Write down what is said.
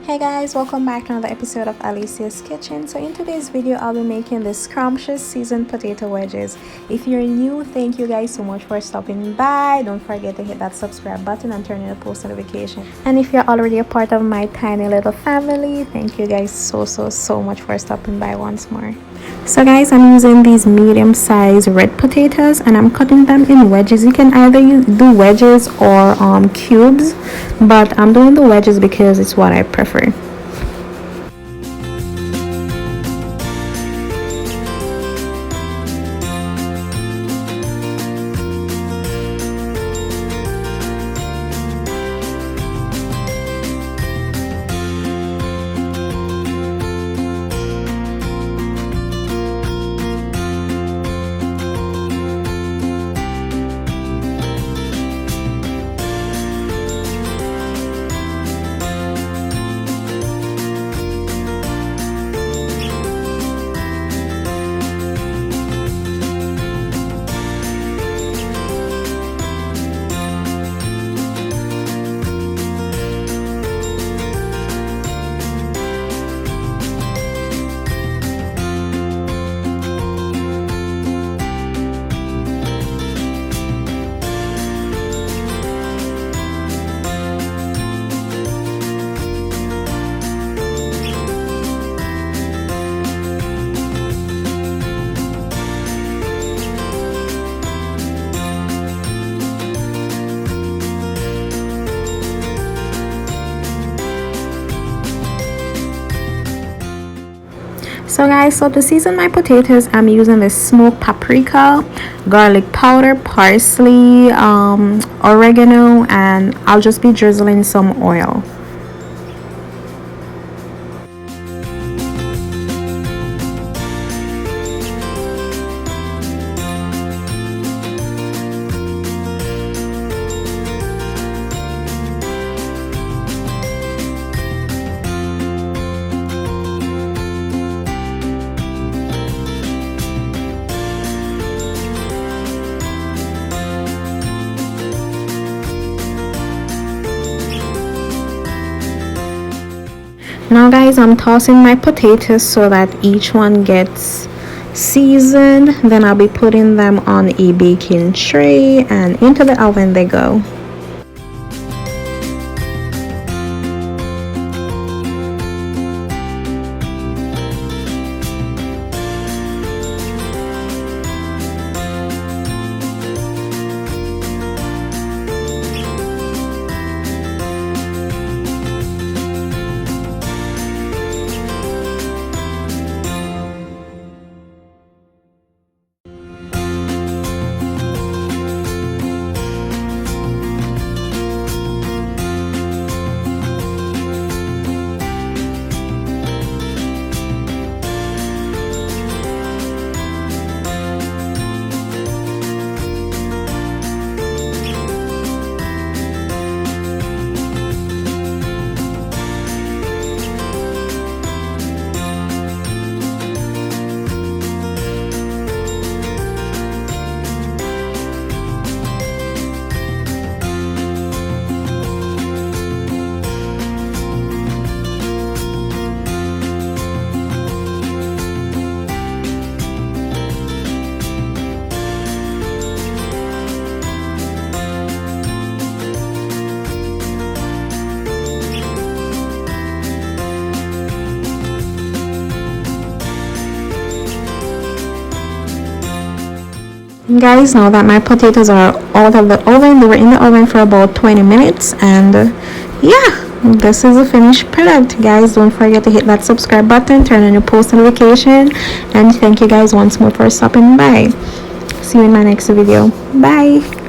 Hey guys, welcome back to another episode of Alecia's Kitchen. So in today's video, I'll be making the scrumptious seasoned potato wedges. If you're new, thank you guys so much for stopping by. Don't forget to hit that subscribe button and turn on the post notification. And if you're already a part of my tiny little family, thank you guys so much for stopping by once more. So guys, I'm using these medium-sized red potatoes and I'm cutting them in wedges. You can either do wedges or cubes, but I'm doing the wedges because it's what I prefer. So guys, so to season my potatoes, I'm using the smoked paprika, garlic powder, parsley, oregano, and I'll just be drizzling some oil. Now guys, I'm tossing my potatoes so that each one gets seasoned. Then I'll be putting them on a baking tray and into the oven they go. Guys, now that my potatoes are out of the oven, they were in the oven for about 20 minutes, and yeah, this is the finished product. Guys, don't forget to hit that subscribe button, turn on your post notification, and thank you guys once more for stopping by. See you in my next video. Bye.